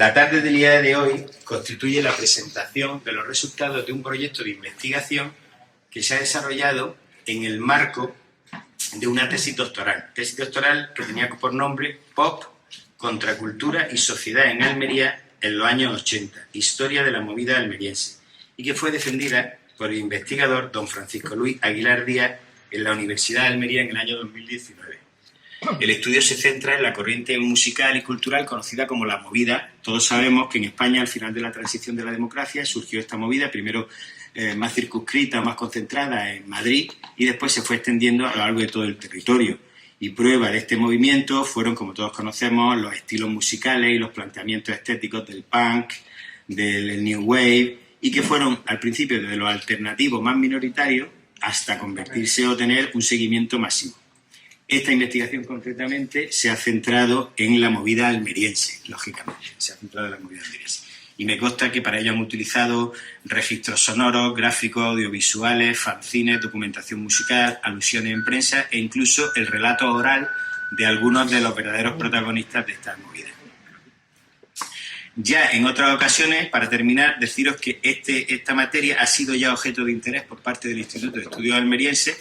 La tarde del día de hoy constituye la presentación de los resultados de un proyecto de investigación que se ha desarrollado en el marco de una tesis doctoral que tenía por nombre Pop, Contracultura y Sociedad en Almería en los años 80, Historia de la movida almeriense, y que fue defendida por el investigador don Francisco Luis Aguilar Díaz en la Universidad de Almería en el año 2019. El estudio se centra en la corriente musical y cultural conocida como la movida. Todos sabemos que en España, al final de la transición de la democracia, surgió esta movida, primero más circunscrita, más concentrada en Madrid, y después se fue extendiendo a lo largo de todo el territorio. Y prueba de este movimiento fueron, como todos conocemos, los estilos musicales y los planteamientos estéticos del punk, del new wave, y que fueron al principio desde los alternativos más minoritarios hasta convertirse o tener un seguimiento masivo. Esta investigación concretamente se ha centrado en la movida almeriense, lógicamente, se ha centrado en la movida almeriense. Y me consta que para ello han utilizado registros sonoros, gráficos, audiovisuales, fanzines, documentación musical, alusiones en prensa e incluso el relato oral de algunos de los verdaderos protagonistas de esta movida. Ya en otras ocasiones, para terminar, deciros que esta materia ha sido ya objeto de interés por parte del Instituto de Estudios Almerienses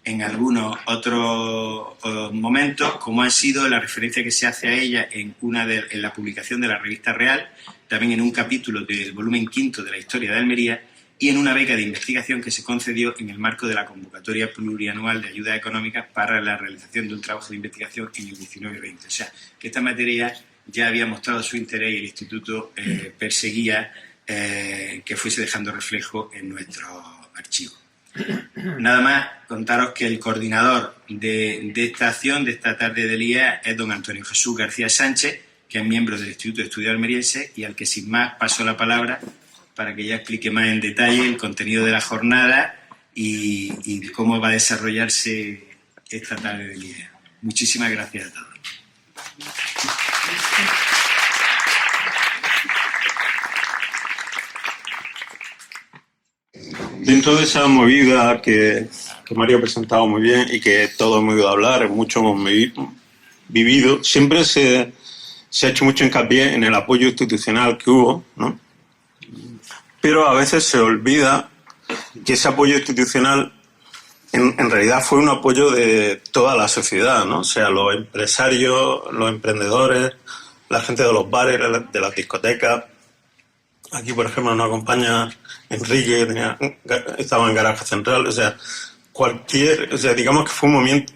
en algunos otros momentos, como ha sido la referencia que se hace a ella en la publicación de la revista Real, también en un capítulo del volumen 5 de la Historia de Almería y en una beca de investigación que se concedió en el marco de la convocatoria plurianual de ayudas económicas para la realización de un trabajo de investigación en el 19-20. O sea, que esta materia ya había mostrado su interés y el Instituto perseguía que fuese dejando reflejo en nuestros archivos. Nada más contaros que el coordinador de esta acción, de esta tarde del día, es don Antonio Jesús García Sánchez, que es miembro del Instituto de Estudios Almerienses y al que sin más paso la palabra para que ya explique más en detalle el contenido de la jornada y cómo va a desarrollarse esta tarde del día. Muchísimas gracias a todos. Dentro de esa movida que Mario ha presentado muy bien y que todos hemos oído hablar, muchos hemos vivido, siempre se ha hecho mucho hincapié en el apoyo institucional que hubo, ¿no? Pero a veces se olvida que ese apoyo institucional en realidad fue un apoyo de toda la sociedad, ¿no? O sea, los empresarios, los emprendedores, la gente de los bares, de las discotecas. Aquí, por ejemplo, nos acompaña Enrique, que estaba en Garaje Central. O sea, digamos que fue un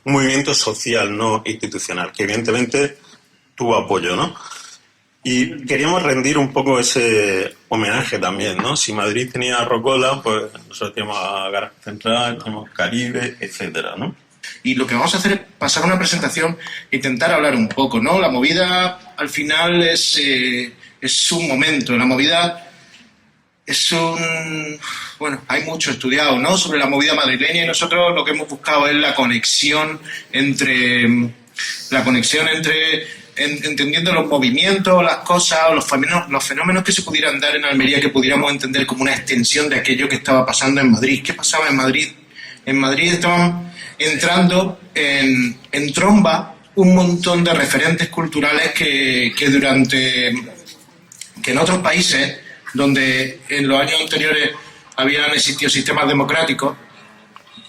movimiento social, no institucional, que evidentemente tuvo apoyo, ¿no? Y queríamos rendir un poco ese homenaje también, ¿no? Si Madrid tenía Rocola, pues nosotros teníamos a Garaje Central, tenemos Caribe, etcétera, ¿no? Y lo que vamos a hacer es pasar una presentación e intentar hablar un poco, ¿no? La movida, al final, es un momento. La movida es bueno, hay mucho estudiado, ¿no?, sobre la movida madrileña, y nosotros lo que hemos buscado es la conexión entre entendiendo los movimientos, las cosas, o los fenómenos que se pudieran dar en Almería, que pudiéramos entender como una extensión de aquello que estaba pasando en Madrid. ¿Qué pasaba en Madrid? En Madrid estaban entrando en tromba un montón de referentes culturales que en otros países, donde en los años anteriores habían existido sistemas democráticos.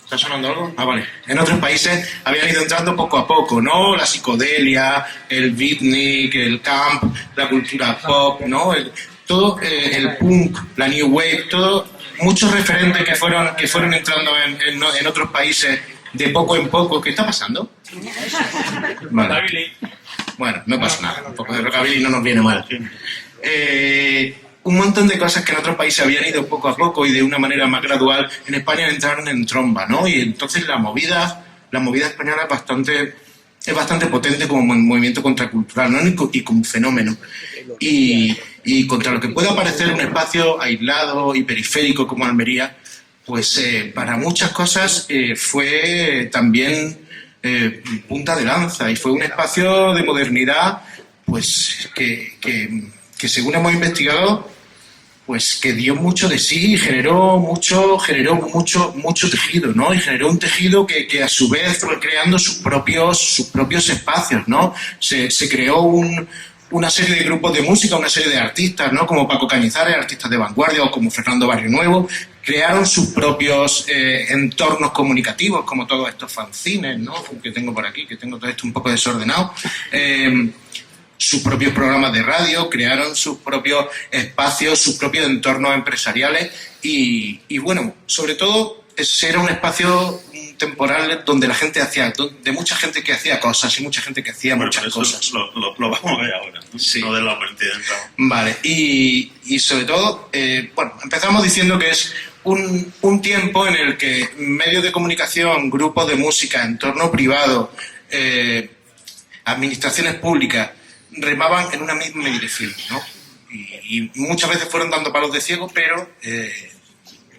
¿Está sonando algo? Ah, vale. En otros países habían ido entrando poco a poco, ¿no? La psicodelia, el beatnik, el camp, la cultura pop, ¿no? Todo el punk, la new wave, todo, muchos referentes que fueron entrando en otros países de poco en poco. ¿Qué está pasando? Vale. Bueno, no pasa nada. Un poco de rockabilly no nos viene mal. Un montón de cosas que en otros países habían ido poco a poco y de una manera más gradual, en España entraron en tromba, ¿no? Y entonces la movida española es bastante potente como movimiento contracultural, ¿no? Y como fenómeno. Y contra lo que pueda parecer un espacio aislado y periférico como Almería, pues para muchas cosas fue también punta de lanza, y fue un espacio de modernidad, pues que según hemos investigado, pues que dio mucho de sí y generó mucho tejido, ¿no? Y generó un tejido que a su vez fue creando sus propios espacios, ¿no? Se creó una serie de grupos de música, una serie de artistas, ¿no? Como Paco Cañizares, artistas de vanguardia, o como Fernando Barrio Nuevo, crearon sus propios entornos comunicativos, como todos estos fanzines, ¿no? Que tengo por aquí, que tengo todo esto un poco desordenado. Sus propios programas de radio, crearon sus propios espacios, sus propios entornos empresariales y bueno, sobre todo ese era un espacio temporal donde la gente hacía, de mucha gente que hacía cosas y mucha gente que hacía muchas cosas. Lo vamos a ver ahora, ¿no? Sí. No de la partida de entrada. Vale, y sobre todo, bueno, empezamos diciendo que es un tiempo en el que medios de comunicación, grupos de música, entorno privado, administraciones públicas, remaban en una misma dirección, ¿no? Y muchas veces fueron dando palos de ciego, pero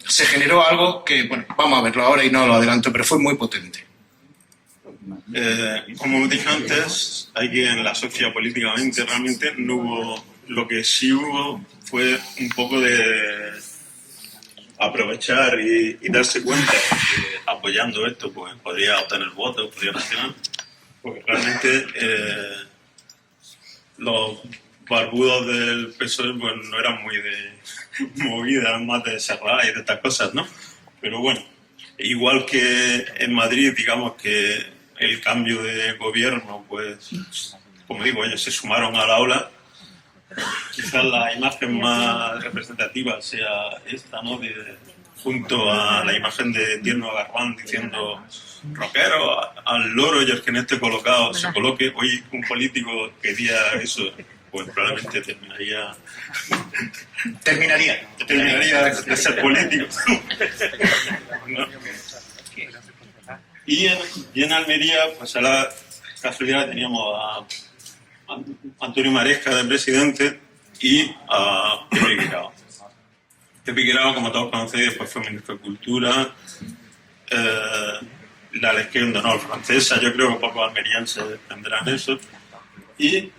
se generó algo que, bueno, vamos a verlo ahora y no lo adelanto, pero fue muy potente. Como dije antes, aquí en la sociedad políticamente realmente no hubo, lo que sí hubo fue un poco de aprovechar y darse cuenta que apoyando esto pues podría obtener votos, podría funcionar, porque realmente los barbudos del PSOE pues no eran muy de movida, más de cerrar y de estas cosas, ¿no? Pero bueno, igual que en Madrid, digamos que el cambio de gobierno, pues, como digo, ellos se sumaron a la ola. Quizás la imagen más representativa sea esta, ¿no? Junto a la imagen de Tierno Garrán diciendo rockero, al loro y el que en este colocado se coloque. Hoy un político que diga eso, pues probablemente terminaría de ser político. ¿No? Y en Almería, pues a la casualidad teníamos a Antonio Maresca de presidente y a Pepe Guirao. Pepe Guirao, como todos conocéis, después fue ministro de Cultura, la Legión de Honor francesa, yo creo que pocos almerienses tendrán eso. Y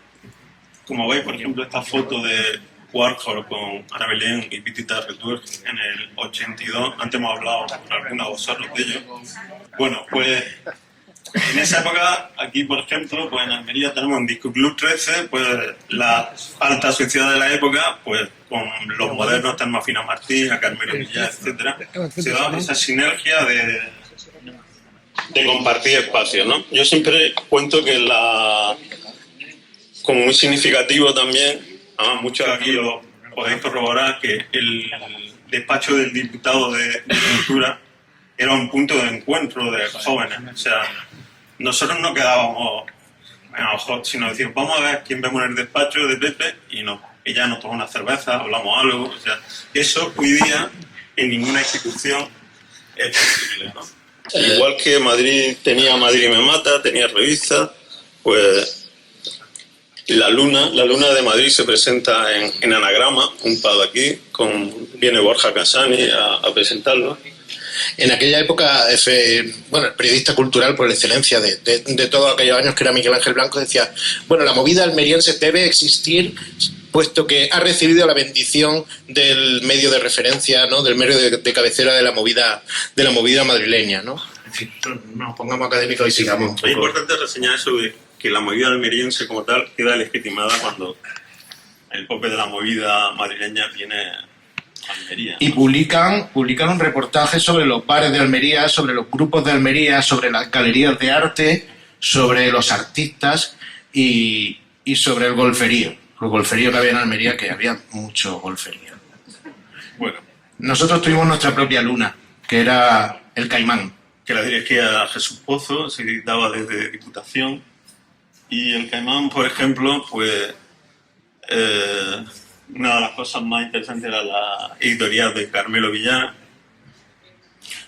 como veis, por ejemplo, esta foto de Warhol con Ana Belén y Pitita Retour en el 82, antes hemos hablado con algunos de vosotros de ellos. Bueno, pues en esa época, aquí por ejemplo, pues en Almería tenemos en Disco Club 13, pues la alta sociedad de la época, pues con los modernos, tenemos a Fina Martín, a Carmelo Villar, etcétera, se daba esa sinergia de compartir espacios, ¿no? Yo siempre cuento que como muy significativo también, además muchos aquí lo podéis corroborar, que el despacho del diputado de Cultura era un punto de encuentro de jóvenes. O sea, nosotros no quedábamos en el hot, sino decir, vamos a ver quién vemos en el despacho de Pepe, y ya nos tomamos una cerveza, hablamos algo. O sea, eso hoy día en ninguna institución es posible, ¿no? Igual que Madrid tenía Madrid me mata, tenía revistas, pues la luna de Madrid se presenta en Anagrama, un pub aquí, viene Borja Casani a presentarlo. En aquella época, bueno, el periodista cultural por excelencia de todos aquellos años, que era Miguel Ángel Blanco, decía, bueno, la movida almeriense debe existir puesto que ha recibido la bendición del medio de referencia, ¿no? Del medio de cabecera de la movida madrileña, ¿no? En fin, no nos pongamos académicos y sigamos un poco. Es importante reseñar eso de que la movida almeriense como tal queda legitimada cuando el pope de la movida madrileña viene a Almería. Y publican un reportaje sobre los bares de Almería, sobre los grupos de Almería, sobre las galerías de arte, sobre los artistas y sobre el golferío. El golferío que había en Almería, que había mucho golferío. Bueno. Nosotros tuvimos nuestra propia luna, que era el Caimán. Que la dirigía Jesús Pozo, se editaba desde Diputación. Y el Caimán, por ejemplo, pues una de las cosas más interesantes era la editorial de Carmelo Villar.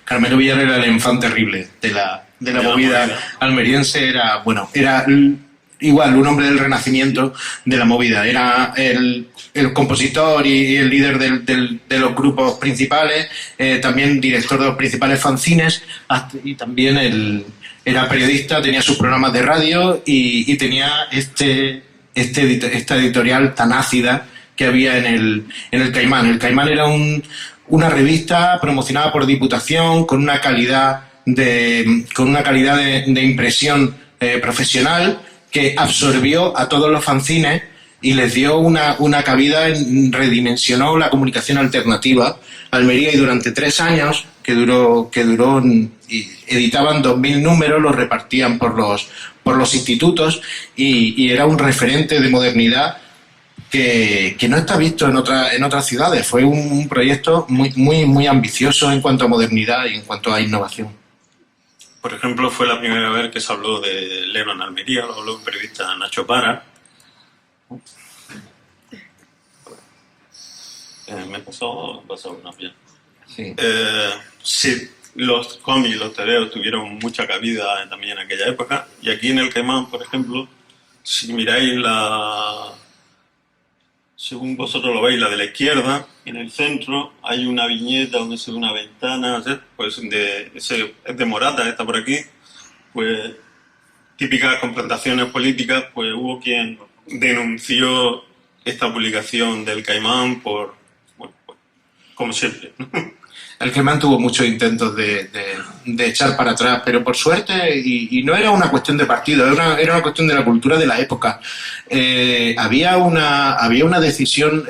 Carmelo Villar era el enfant terrible de la movida almeriense, era igual un hombre del renacimiento de la movida, era el compositor y el líder de los grupos principales, también director de los principales fanzines, y también era periodista, tenía sus programas de radio y tenía esta editorial tan ácida que había en el Caimán. El Caimán era una revista promocionada por Diputación con una calidad de impresión profesional que absorbió a todos los fanzines y les dio una cabida, redimensionó la comunicación alternativa. Almería, y durante 3 años que duró y editaban 2000 números, los repartían por los institutos y era un referente de modernidad que no está visto en otras ciudades. Fue un proyecto muy ambicioso en cuanto a modernidad y en cuanto a innovación. Por ejemplo, fue la primera vez que se habló de Lero en Almería, lo habló un periodista, Nacho Para. Me pasó una piel. Sí. Sí, los cómics, los tebeos tuvieron mucha cabida también en aquella época. Y aquí en el Caimán, por ejemplo, si miráis según vosotros lo veis, la de la izquierda, en el centro hay una viñeta donde se ve una ventana, ¿sí? Pues es de Morata, está por aquí, pues típicas confrontaciones políticas, pues hubo quien denunció esta publicación del Caimán por, bueno, pues, como siempre, ¿no? El Caimán tuvo muchos intentos de echar para atrás, pero por suerte, y no era una cuestión de partido, era una cuestión de la cultura de la época. Había una decisión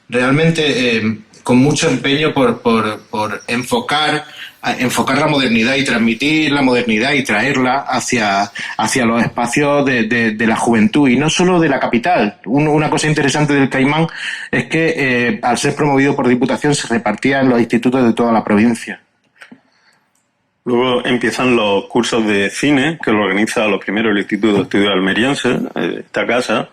realmente con mucho empeño por enfocar la modernidad y transmitir la modernidad y traerla hacia los espacios de la juventud, y no solo de la capital. Una cosa interesante del Caimán es que al ser promovido por Diputación se repartía en los institutos de toda la provincia. Luego empiezan los cursos de cine, que lo organiza lo primero el Instituto de Estudios Almerienses, esta casa,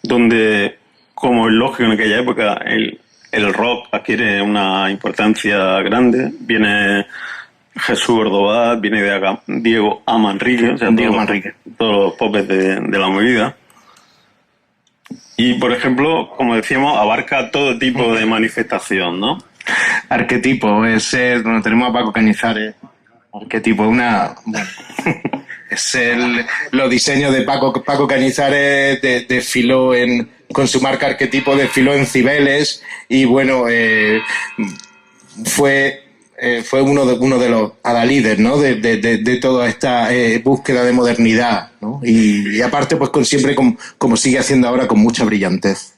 donde, como es lógico en aquella época, el rock adquiere una importancia grande. Viene Jesús Ordovás, viene Diego A. Manrique, o sea, todos los popes de la movida. Y, por ejemplo, como decíamos, abarca todo tipo de manifestación, ¿no? Arquetipo, bueno, tenemos a Paco Cañizares. Arquetipo, los diseños de Paco Cañizares desfiló con su marca Arquetipo, desfiló en Cibeles, y bueno, fue uno de los adalides, ¿no? de toda esta búsqueda de modernidad, ¿no? Y aparte, pues siempre como sigue haciendo ahora, con mucha brillantez.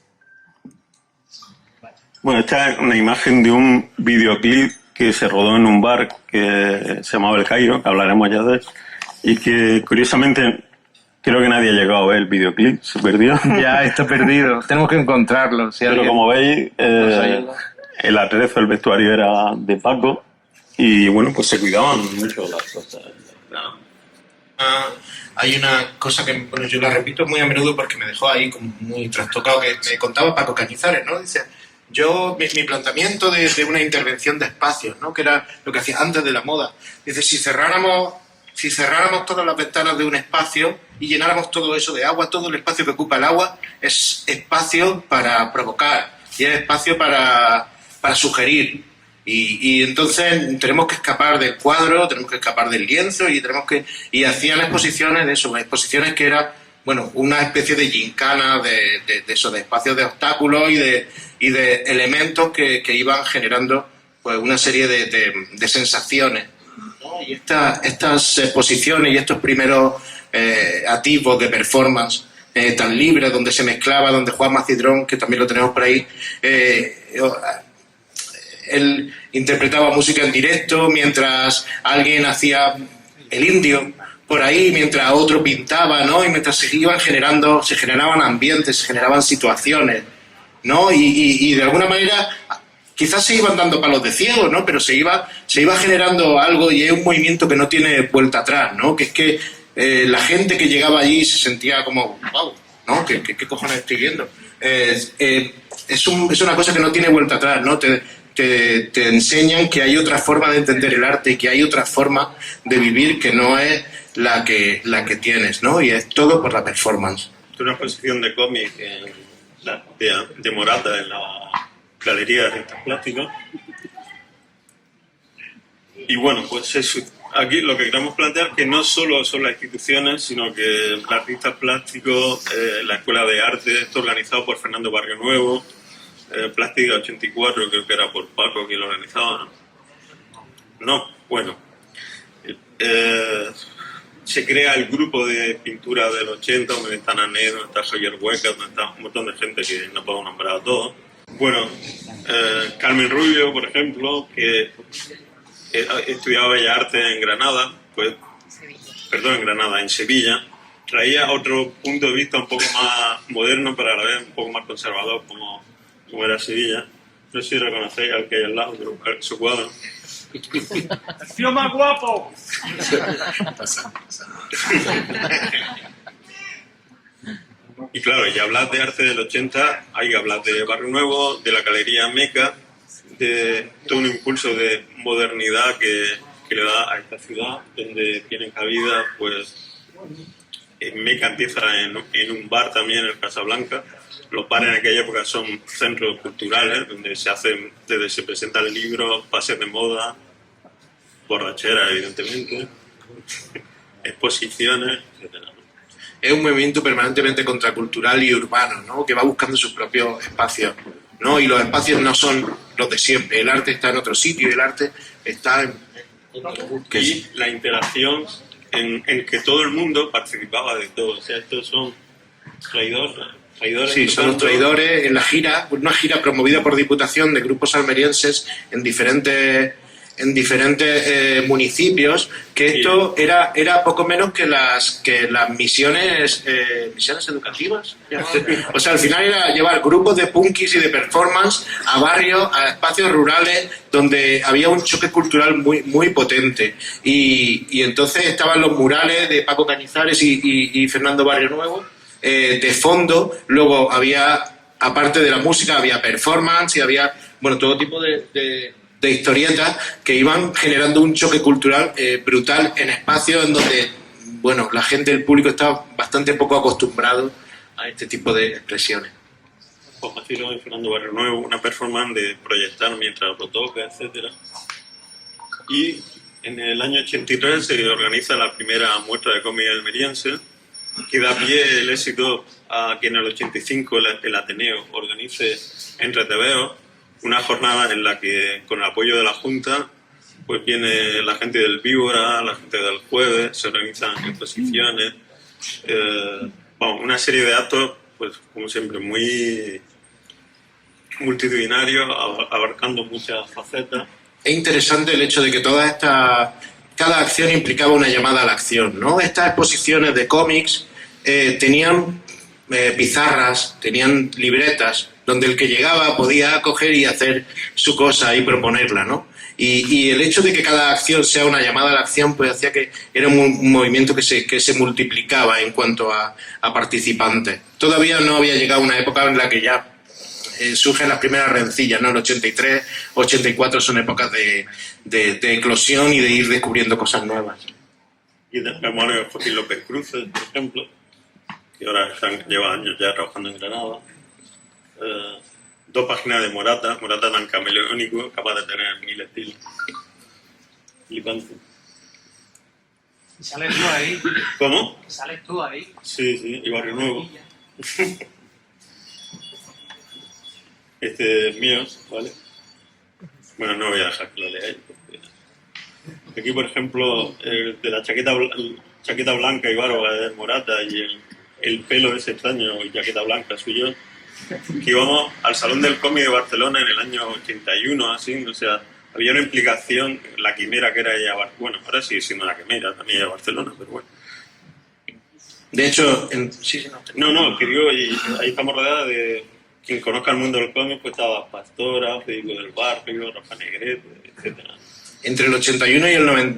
Bueno, esta es una imagen de un videoclip que se rodó en un bar que se llamaba El Cairo, que hablaremos ya de él, y que curiosamente creo que nadie ha llegado a ver el videoclip, se perdió. Ya está perdido, tenemos que encontrarlo. Pero como veis, el atrezo, el vestuario era de Paco, y bueno, pues se cuidaban mucho las cosas. Hay una cosa que, bueno, yo la repito muy a menudo porque me dejó ahí como muy trastocado, que me contaba Paco Cañizares, ¿no? Dice, mi planteamiento de una intervención de espacios, ¿no? Que era lo que hacía antes de la moda. Dice, si cerráramos todas las ventanas de un espacio y llenáramos todo eso de agua, todo el espacio que ocupa el agua es espacio para provocar y es espacio para sugerir. Y entonces tenemos que escapar del cuadro, tenemos que escapar del lienzo y hacían exposiciones de eso, exposiciones que era, bueno, una especie de gincana de espacios de obstáculos y de elementos que iban generando, pues, una serie de sensaciones, ¿no? Y estas exposiciones y estos primeros atisbos de performance tan libres, donde se mezclaba, donde Juan Macidrón, que también lo tenemos por ahí, él interpretaba música en directo mientras alguien hacía el indio por ahí, mientras otro pintaba, ¿no? Y mientras se generaban ambientes, se generaban situaciones, ¿no? Y de alguna manera quizás se iban dando palos de ciego, ¿no? Pero se iba generando algo, y es un movimiento que no tiene vuelta atrás, ¿no? Que es que la gente que llegaba allí se sentía como, wow, ¿no? ¿Qué cojones estoy viendo? Es una cosa que no tiene vuelta atrás, ¿no? Te enseñan que hay otra forma de entender el arte y que hay otra forma de vivir que no es la que tienes, ¿no? Y es todo por la performance. Es una exposición de cómic de Morata en la Galería de Artistas Plásticos. Y bueno, pues eso. Aquí lo que queremos plantear es que no solo son las instituciones, sino que los artistas plásticos, la Escuela de Arte, esto organizado por Fernando Barrio Nuevo, Plástica 84, creo que era por Paco quien lo organizaba, ¿no? No, bueno. se crea el grupo de pintura del 80, donde está Nané, donde está Javier Hueca, donde está un montón de gente que no puedo nombrar a todos. Bueno, Carmen Rubio, por ejemplo, que estudiaba Bellas Artes en Granada, en Sevilla, traía otro punto de vista un poco más moderno, pero a la vez un poco más conservador, como era Sevilla. No sé si reconocéis al que hay al lado, su cuadro. ¡Tío más guapo! Y claro, y hablar de arte del 80, hay que hablar de Barrio Nuevo, de la Galería Meca, de todo un impulso de modernidad que le da a esta ciudad, donde tienen cabida, pues, Meca empieza en un bar también, en Casablanca. Los bares en aquella época son centros culturales, donde se presentan libros, pases de moda, borracheras, evidentemente, exposiciones, etcétera. Es un movimiento permanentemente contracultural y urbano, ¿no? Que va buscando sus propios espacios, ¿no? Y los espacios no son los de siempre. El arte está en otro sitio y el arte está en y la interacción en que todo el mundo participaba de todo. O sea, estos son traidores. Sí, son los traidores en la gira, una gira promovida por Diputación de grupos almerienses en diferentes municipios, que Sí. esto era poco menos que las misiones educativas. O sea, al final era llevar grupos de punkis y de performance a barrios, a espacios rurales donde había un choque cultural muy, muy potente. Y entonces estaban los murales de Paco Cañizares y Fernando Barrio Nuevo de fondo. Luego había, aparte de la música, había performance y había, bueno, todo tipo de historietas que iban generando un choque cultural brutal en espacios en donde, bueno, la gente, el público estaba bastante poco acostumbrado a este tipo de expresiones. Juan Maciro y Fernando Barrio Nuevo, una performance de proyectar mientras lo toca, etcétera. Y en el año 83 se organiza la primera muestra de cómic almeriense, que da pie el éxito a que en el 85 el Ateneo organice entre TVO una jornada en la que, con el apoyo de la Junta, pues viene la gente del Víbora, la gente del Jueves, se organizan exposiciones, una serie de actos, pues como siempre, muy multitudinarios, abarcando muchas facetas. Es interesante el hecho de que cada acción implicaba una llamada a la acción, ¿no? Estas exposiciones de cómics tenían pizarras, tenían libretas, donde el que llegaba podía coger y hacer su cosa y proponerla, ¿no? Y el hecho de que cada acción sea una llamada a la acción, pues hacía que era un movimiento que se multiplicaba en cuanto a participantes. Todavía no había llegado una época en la que ya surgen las primeras rencillas, ¿no? El 83, 84 son épocas de eclosión y de ir descubriendo cosas nuevas. Y de memoria de Joaquín López Cruces, por ejemplo, que ahora lleva años ya trabajando en Granada. 2 páginas de Morata tan camaleónico, capaz de tener 1000 estilos. Flipante. Y sales tú ahí. ¿Cómo? Y sales tú ahí. Sí, y Barrio Nuevo. Este es mío, ¿vale? Bueno, no voy a dejar que lo leáis. Porque aquí, por ejemplo, de la chaqueta blanca y barba de Morata y el pelo ese extraño y chaqueta blanca suyo, que íbamos al Salón del Cómic de Barcelona en el año 81, así, o sea, había una implicación, la quimera que era ella, bueno, ahora sigue siendo la quimera también de Barcelona, pero bueno. De hecho, No, que digo, y ahí estamos rodeados de quien conozca el mundo del cómic, pues estaba Pastora, Federico del Barrio, Rafa Negrete, etcétera. Entre el 81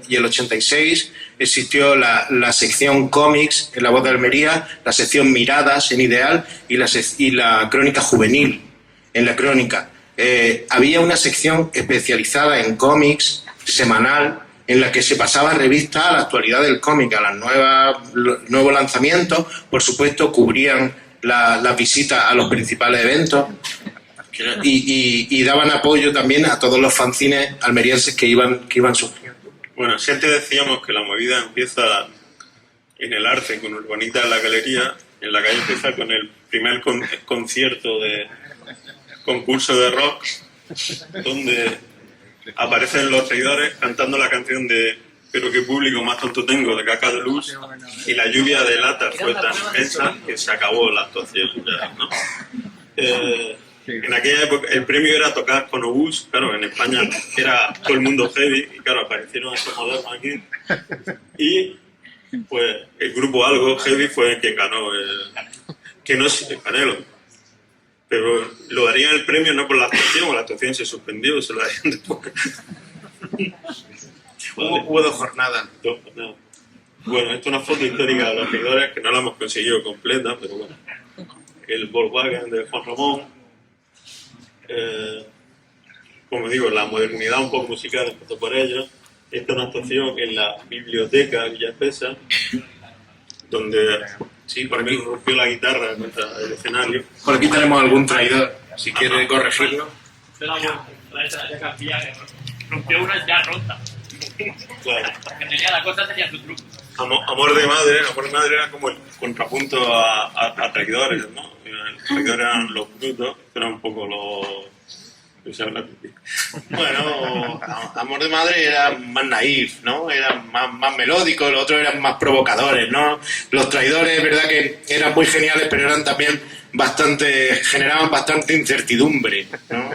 y el 86 existió la sección cómics en La Voz de Almería, la sección Miradas en Ideal y la crónica juvenil en La Crónica. Había una sección especializada en cómics semanal en la que se pasaba revista a la actualidad del cómic, a los nuevos lanzamientos. Por supuesto, cubrían la visita a los principales eventos. Y daban apoyo también a todos los fanzines almerienses que iban surgiendo. Bueno, si antes decíamos que la movida empieza en el arte, con Urbanita en la galería, en la calle empieza con el primer concierto de concurso de rock, donde aparecen los traidores cantando la canción de pero qué público más tonto tengo de Caca de Luz, y la lluvia de lata fue tan inmensa que se acabó la actuación ya, ¿no? En aquella época el premio era tocar con obús, claro, en España era todo el mundo heavy, y claro, aparecieron esos modernos aquí, y pues el grupo Algo Heavy fue quien ganó, que no es el Canelo, pero lo darían el premio no por la actuación se suspendió, se lo darían después. Hubo 2 jornadas. No. Bueno, esto es una foto histórica de los seguidores que no la hemos conseguido completa, pero bueno. El Volkswagen de Juan Ramón. Como digo, la modernidad un poco musical empezó por ellos. Esta es una actuación en la biblioteca Villa Espesa, donde por aquí rompió la guitarra contra el escenario. Por aquí tenemos algún traidor, si quiere corregirlo. Rompió una ya rota. Claro. Que tenía la cosa, tenía su truco. Amor de madre era como el contrapunto a traidores, ¿no? Los traidores eran los brutos, eran un poco los... Bueno, Amor de Madre era más naif, ¿no? Era más melódico, los otros eran más provocadores, ¿no? Los traidores, es verdad que eran muy geniales, pero eran también generaban bastante incertidumbre, ¿no?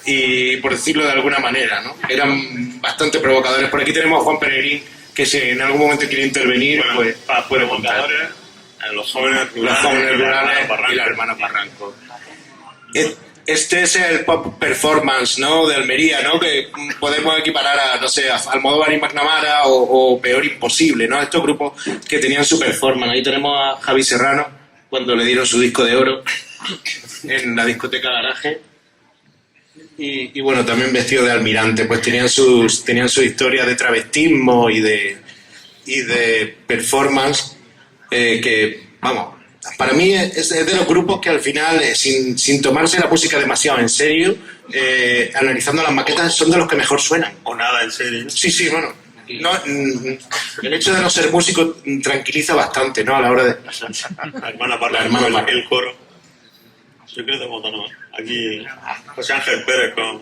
Y por decirlo de alguna manera, ¿no? Eran bastante provocadores. Por aquí tenemos a Juan Peregrín, que si en algún momento quiere intervenir, bueno, pues puede contar. Los jóvenes rurales y la hermana Barranco. Este es el pop performance, ¿no? De Almería, ¿no? Que podemos equiparar a, no sé, a Almodóvar y McNamara o Peor Imposible, ¿no? Estos grupos que tenían su performance. Ahí tenemos a Javi Serrano cuando le dieron su disco de oro en la discoteca Garaje. Y bueno, también vestido de almirante, pues tenían su historia de travestismo y de performance que, vamos, para mí es de los grupos que al final, sin tomarse la música demasiado en serio, analizando las maquetas, son de los que mejor suenan. O nada en serio. Sí, bueno. No, el hecho de no ser músico tranquiliza bastante, ¿no? A la hora de... La hermana Parra, el coro. Yo creo que votamos aquí José Ángel Pérez con...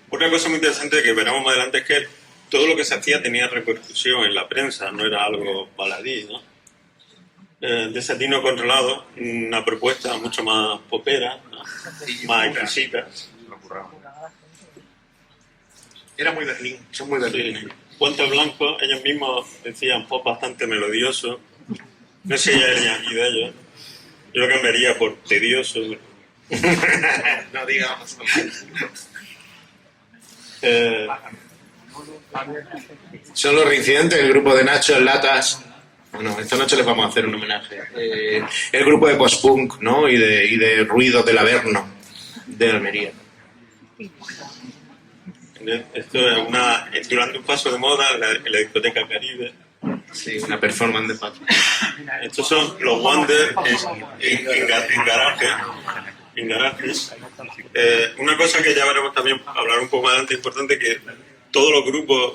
Otra cosa muy interesante que veremos más adelante es que todo lo que se hacía tenía repercusión en la prensa, no era algo baladí, ¿no? Desatino Controlado, una propuesta mucho más popera, ¿no? Más exquisita. Era muy Berlín, son muy Berlín. Sí. Puente Blanco, ellos mismos decían pop bastante melodioso. No sé si ya eran aquí de ellos. Yo lo cambiaría por tedioso. No digamos. Son los reincidentes, el grupo de Nacho en Latas. Bueno, esta noche les vamos a hacer un homenaje. El grupo de post-punk, ¿no? Y de ruido del Averno de Almería. Esto es durante un paso de moda en la discoteca Caribe. Sí, una performance de pato. Estos son los Wonders en garajes. Una cosa que ya veremos también hablar un poco más adelante, importante, que todos los grupos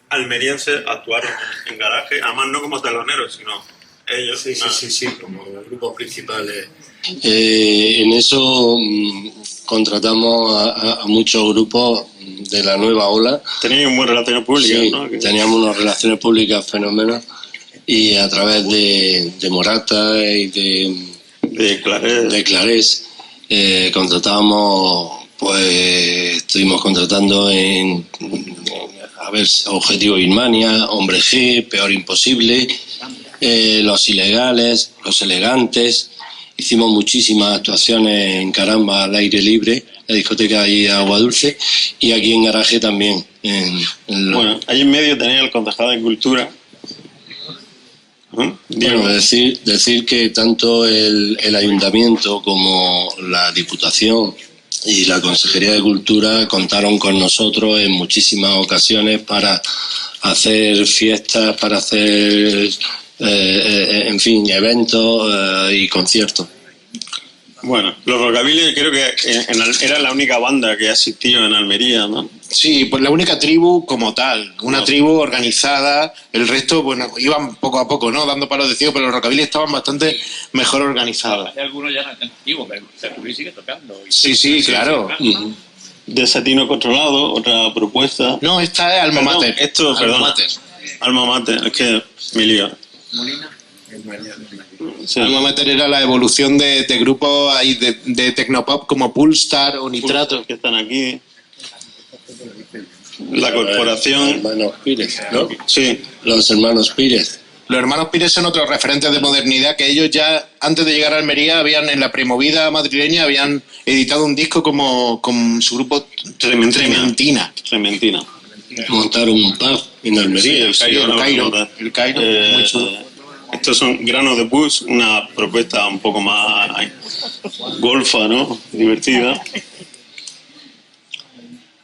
almerienses actuaron en garaje, además no como teloneros, sino ellos. Sí, como los grupos principales. En eso contratamos a muchos grupos de la nueva ola. Teníamos muy relaciones públicas, sí, ¿no? Teníamos unas relaciones públicas fenómenos y a través de Morata y de Clarés contratábamos, pues estuvimos contratando en Objetivo Birmania, Hombre G, Peor Imposible, Los Ilegales, Los Elegantes. Hicimos muchísimas actuaciones en Caramba al aire libre, la discoteca allí de Agua Dulce, y aquí en Garaje también. Bueno, ahí en medio tenía el concejal de Cultura. Bueno, decir que tanto el Ayuntamiento como la Diputación y la Consejería de Cultura contaron con nosotros en muchísimas ocasiones para hacer fiestas, para hacer... en fin, eventos y conciertos. Bueno, los Rockabilly creo que era la única banda que ha existido en Almería, ¿no? Sí, pues la única tribu como tal, una tribu organizada. El resto, bueno, iban poco a poco, ¿no? Dando palos de ciego, pero los Rockabilly estaban bastante mejor organizados. Hay algunos ya no están activos, pero Luis sigue tocando. Sí, claro. Desatino Controlado, otra propuesta. No, esta es Alma Perdón, Mater. esto, Alma perdona. Mater. Alma Mater, es que me lío. Sí. Alma Mater era la evolución de grupos ahí de tecnopop como Pulsar o Nitrato. Que están aquí. La corporación. Hermanos Pírez, ¿no? Sí. Los hermanos Pírez. Los hermanos Pires son otros referentes de modernidad que ellos ya, antes de llegar a Almería, habían en la premovida madrileña, habían editado un disco con su grupo Trementina. Trementina. Montaron un pub en Almería. Sí, el Cairo. El Cairo, muy chulo. Estos son Granos de Push, una propuesta un poco más golfa, ¿no? Divertida.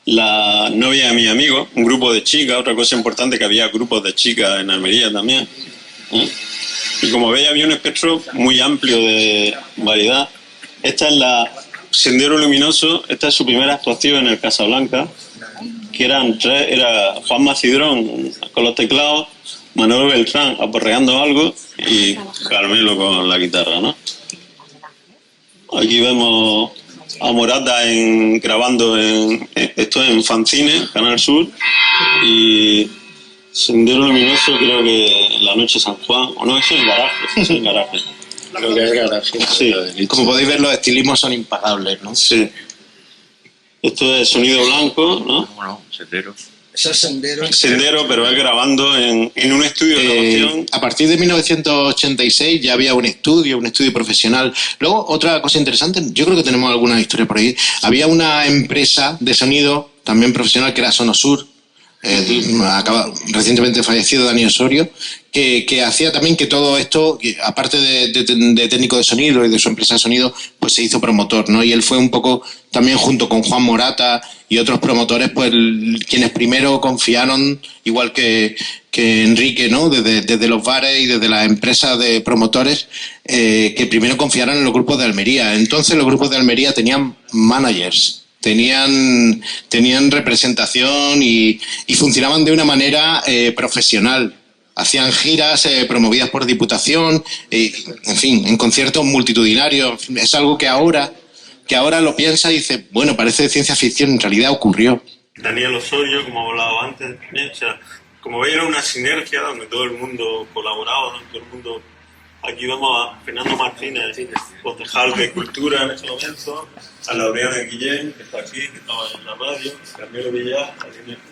La novia de mi amigo, un grupo de chicas, otra cosa importante que había grupos de chicas en Almería también. Y como veis había un espectro muy amplio de variedad. Esta es la Sendero Luminoso, esta es su primera actuación en el Casablanca, que eran tres, era Juan Macidrón con los teclados, Manuel Beltrán aporreando algo y Carmelo con la guitarra, ¿no? Aquí vemos a Morata grabando esto en Fanzine, Canal Sur, y Sendero Luminoso creo que La Noche de San Juan, o no, eso es el Garaje, es el Garaje. Creo que es Garaje. Sí. Como podéis ver, los estilismos son impagables, ¿no? Sí. Esto es Sonido Blanco, ¿no? Bueno, sendero. Esos senderos. Sendero, pero es grabando en un estudio de grabación. A partir de 1986 ya había un estudio profesional. Luego, otra cosa interesante, yo creo que tenemos alguna historia por ahí. Había una empresa de sonido también profesional que era Sonosur, recientemente fallecido Dani Osorio, que hacía también que todo esto, aparte de técnico de sonido y de su empresa de sonido, pues se hizo promotor, ¿no? Y él fue un poco también junto con Juan Morata y otros promotores, pues quienes primero confiaron, igual que Enrique, ¿no? Desde los bares y desde las empresas de promotores, que primero confiaron en los grupos de Almería. Entonces los grupos de Almería tenían managers, tenían representación y funcionaban de una manera profesional. Hacían giras promovidas por Diputación, en fin, en conciertos multitudinarios. Es algo que ahora lo piensa y dice, bueno, parece de ciencia ficción, en realidad ocurrió. Daniel Osorio, como hablaba antes, o sea, como veis era una sinergia donde todo el mundo colaboraba, donde todo el mundo... Aquí vemos a Fernando Martínez, concejal de Cultura en ese momento, a Laureana Guillén, que está aquí, que estaba en la radio, Carmelo Villar,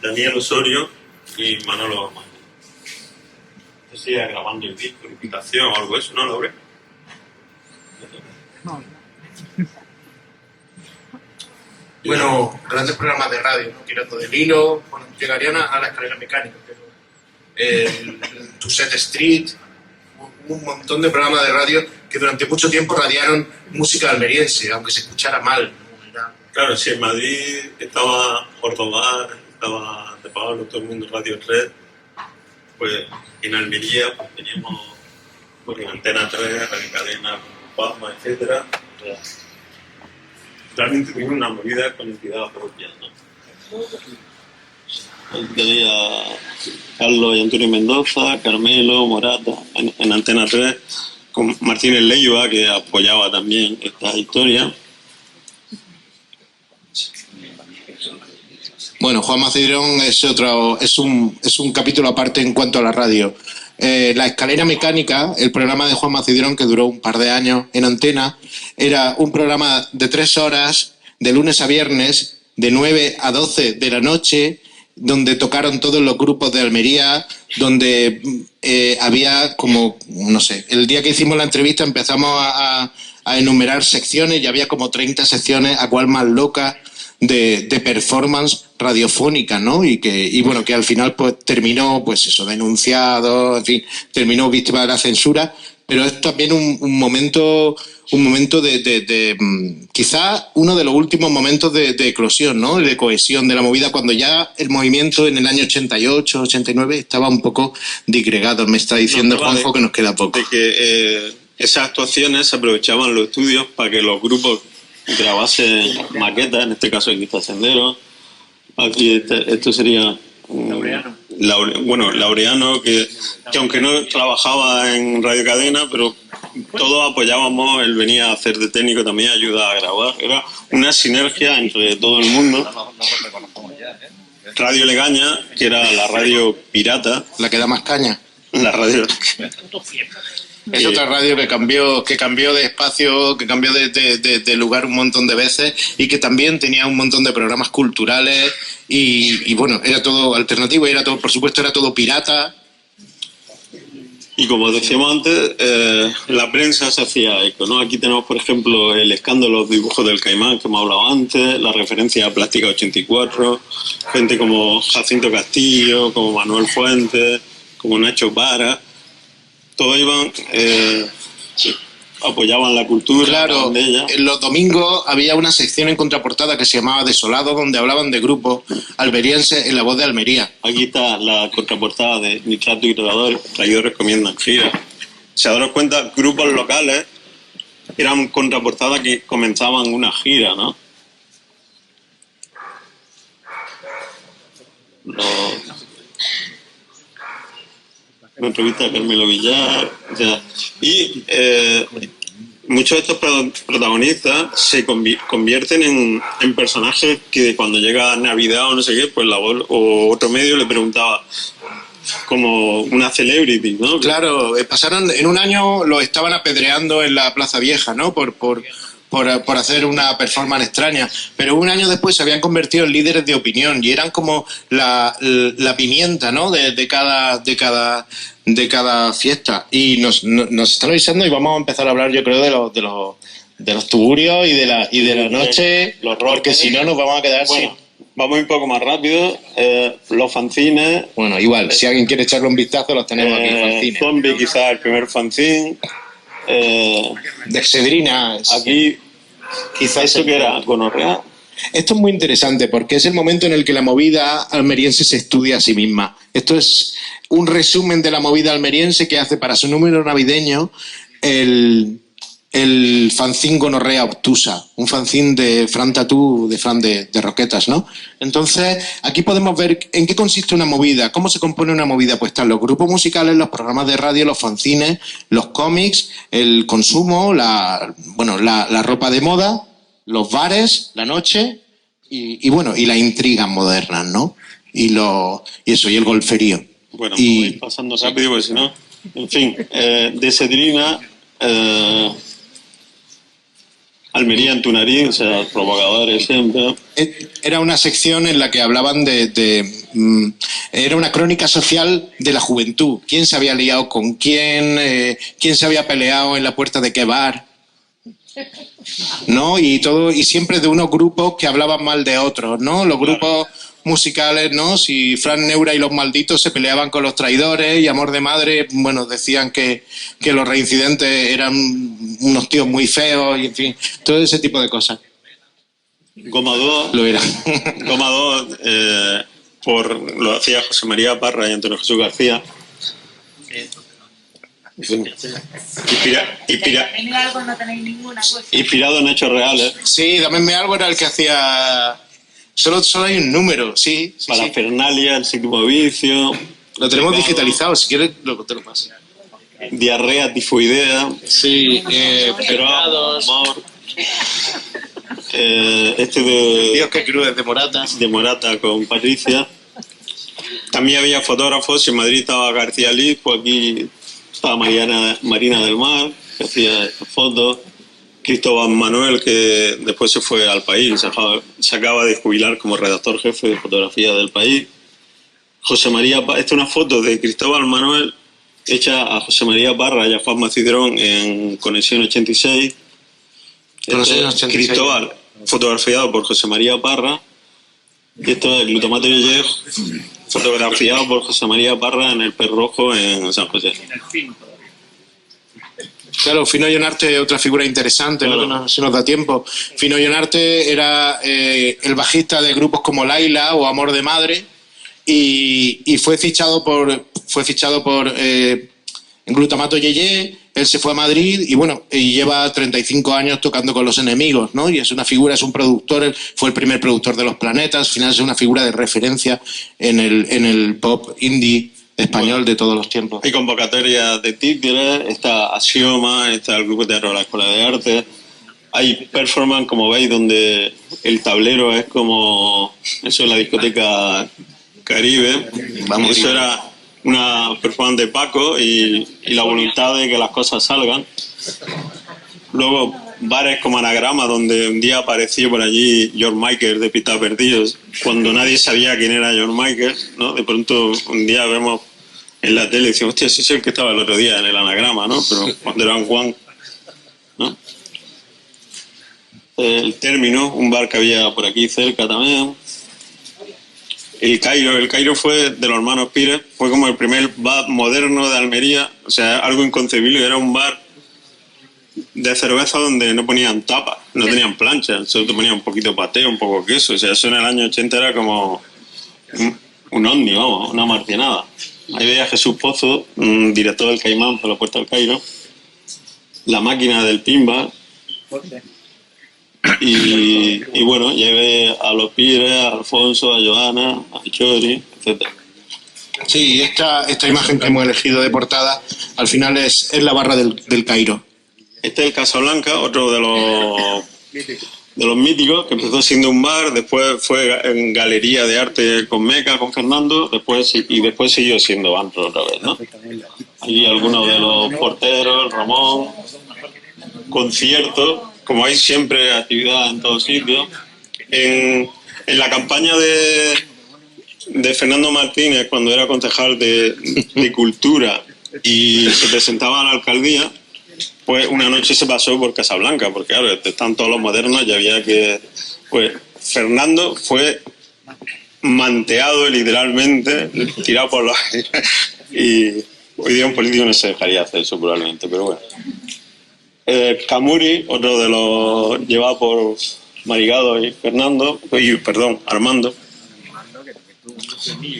Daniel Osorio y Manolo Armando. No sé si era grabando el disco, invitación o algo de eso, ¿no, Laure? Bueno, grandes programas de radio, ¿no? Tirando del hilo, bueno, llegarían a la escalera mecánica, pero el Tuset Street, un montón de programas de radio que durante mucho tiempo radiaron música almeriense, aunque se escuchara mal, ¿no? Claro, si en Madrid estaba Córdoba, estaba De Pablo, todo el mundo Radio 3, pues en Almería pues teníamos en Antena 3, Radio Cadena, Palma, etcétera. Realmente tuvimos una movida con entidad propia, ¿no? Tenía Carlos y Antonio Mendoza, Carmelo, Morata, en Antena 3, con Martínez Leiva, que apoyaba también esta historia. Bueno, Juan Macidrón es un capítulo aparte en cuanto a la radio. La escalera mecánica, el programa de Juan Macidrón, que duró un par de años en Antena, era un programa de 3 horas, de lunes a viernes, de 9 a 12 de la noche, donde tocaron todos los grupos de Almería, donde había como, no sé, el día que hicimos la entrevista empezamos a enumerar secciones y había como 30 secciones, a cual más loca, de performance radiofónica, ¿no? Y bueno, que al final pues terminó, pues eso, denunciado, en fin, terminó víctima de la censura, pero es también un momento de quizá uno de los últimos momentos de eclosión, ¿no? De cohesión de la movida, cuando ya el movimiento en el año 88, 89 estaba un poco disgregado. Me está diciendo Juanjo que nos queda poco. De que esas actuaciones se aprovechaban los estudios para que los grupos grabasen maquetas, en este caso aquí está Sendero, aquí esto sería Laureano, que aunque no trabajaba en Radio Cadena, pero todos apoyábamos, él venía a hacer de técnico también, ayuda a grabar. Era una sinergia entre todo el mundo. Radio Legaña, que era la radio pirata. La que da más caña. La radio... Es otra radio que cambió de espacio, que cambió de lugar un montón de veces y que también tenía un montón de programas culturales y bueno, era todo alternativo, era todo, por supuesto, era todo pirata. Y como decíamos antes, la prensa se hacía eco, ¿no? Aquí tenemos, por ejemplo, el escándalo, los dibujos del Caimán que hemos hablado antes, la referencia a Plástica 84, gente como Jacinto Castillo, como Manuel Fuentes, como Nacho Para, todos iban, apoyaban la cultura. Claro, de ella. en los domingos había una sección en contraportada que se llamaba Desolado, donde hablaban de grupos almerienses en La Voz de Almería. Aquí está la contraportada de Nitrato y Traidores Comiendan Gira. Si daros cuenta, grupos locales eran contraportadas que comenzaban una gira, ¿no? Una entrevista de Carmelo Villar, o sea, y muchos de estos protagonistas se convierten en personajes que cuando llega Navidad o no sé qué, pues La Voz o otro medio le preguntaba como una celebrity, ¿no? Claro, pasaron, en un año lo estaban apedreando en la Plaza Vieja, ¿no? Por hacer una performance extraña, pero un año después se habían convertido en líderes de opinión y eran como la pimienta, ¿no? de cada fiesta. Y nos están avisando y vamos a empezar a hablar, yo creo, de los tuburios y de la noche, porque si no nos vamos a quedar sin... Vamos un poco más rápido. Los fanzines. Bueno, igual, si alguien quiere echarle un vistazo, los tenemos aquí, fanzines. Zombie, quizás el primer fanzine. De Excedrina. Aquí, quizás eso que era gonorrea. Esto es muy interesante porque es el momento en el que la movida almeriense se estudia a sí misma. Esto es un resumen de la movida almeriense que hace para su número navideño el fanzine Gonorrea Obtusa, un fanzine de Fran Tatú, de Fran de Roquetas, ¿no? Entonces, aquí podemos ver en qué consiste una movida, cómo se compone una movida. Pues están los grupos musicales, los programas de radio, los fanzines, los cómics, el consumo, la ropa de moda, los bares, la noche y las intrigas modernas, ¿no? Y el golferío. Bueno, voy a ir pasando rápido porque si no... En fin, de Cedrina... Almería en tu nariz, o sea, provocadores siempre. Era una sección en la que hablaban era una crónica social de la juventud. ¿Quién se había liado con quién? ¿Quién se había peleado en la puerta de qué bar? ¿No? Y siempre de unos grupos que hablaban mal de otros, ¿no? Los grupos musicales, ¿no? Si Fran Neura y los Malditos se peleaban con los Traidores y Amor de Madre, bueno, decían que los Reincidentes eran unos tíos muy feos y en fin, todo ese tipo de cosas. Goma 2 lo era. Goma 2 lo hacía José María Parra y Antonio Jesús García. Inspirado en hechos reales. Sí, Dámenme Algo era el que hacía... Solo hay un número, sí. Parafernalia, el séptimo vicio. Lo tenemos digitalizado, si quieres te lo paso. Diarrea tifoidea. Sí, pecados. Amor. De Dios que cruel, de Morata. De Morata con Patricia. También había fotógrafos. En Madrid estaba García Liz, pues aquí estaba Marina del Mar, que hacía fotos. Cristóbal Manuel, que después se fue al País, se acaba de jubilar como redactor jefe de fotografía del País. José María, esta es una foto de Cristóbal Manuel hecha a José María Parra y a Juanma Cidrón en Conexión 86. Cristóbal, fotografiado por José María Parra. Y esto es el glutamato Yeye, fotografiado por José María Parra en el Pez Rojo en San José. Claro, Fino Ionarte, otra figura interesante, claro. ¿No? Si nos da tiempo. Fino Ionarte era el bajista de grupos como Laila o Amor de Madre y fue fichado por Glutamato Yeye. Él se fue a Madrid y lleva 35 años tocando con Los Enemigos, ¿no? Y es una figura, es un productor, fue el primer productor de Los Planetas, al final es una figura de referencia en el pop indie español de todos los tiempos. Hay convocatorias de títeres, está Axioma, está el grupo de teatro de la Escuela de Arte. Hay performance, como veis, donde el tablero es como... Eso es la discoteca Caribe. Vamos, eso era una performance de Paco y la voluntad de que las cosas salgan. Luego, bares como Anagrama, donde un día apareció por allí George Michael de Pita Perdidos, cuando nadie sabía quién era George Michael, ¿no? De pronto, un día vemos en la tele y decimos, hostia, ese es el que estaba el otro día en el Anagrama, ¿no? Pero cuando era un Juan, ¿no? El Término, un bar que había por aquí cerca también. El Cairo fue de los hermanos Pires, fue como el primer bar moderno de Almería, o sea, algo inconcebible, era un bar de cerveza donde no ponían tapas, no tenían planchas, solo te ponían un poquito de pateo, un poco de queso, o sea, eso en el año 80 era como un ovni, vamos, una marcianada. Ahí veía a Jesús Pozo, director del Caimán por la Puerta del Cairo, la máquina del pinball. Y bueno, llevé a los Pires, a Alfonso, a Joana, a Chori, etc. Sí, esta imagen que hemos elegido de portada, al final es la barra del Cairo. Este es el Casablanca, otro de los míticos, que empezó siendo un bar, después fue en galería de arte con Meca, con Fernando, después siguió siendo antro otra vez, ¿no? Allí algunos de los porteros, Ramón, conciertos, como hay siempre actividad en todos sitios. En la campaña de Fernando Martínez, cuando era concejal de Cultura y se presentaba a la alcaldía, pues una noche se pasó por Casablanca, porque claro, están todos los modernos y había que... Pues Fernando fue manteado literalmente, tirado por los... y hoy día un político no se dejaría hacer eso probablemente, pero bueno. Camuri, otro de los llevados por Marigado y Armando.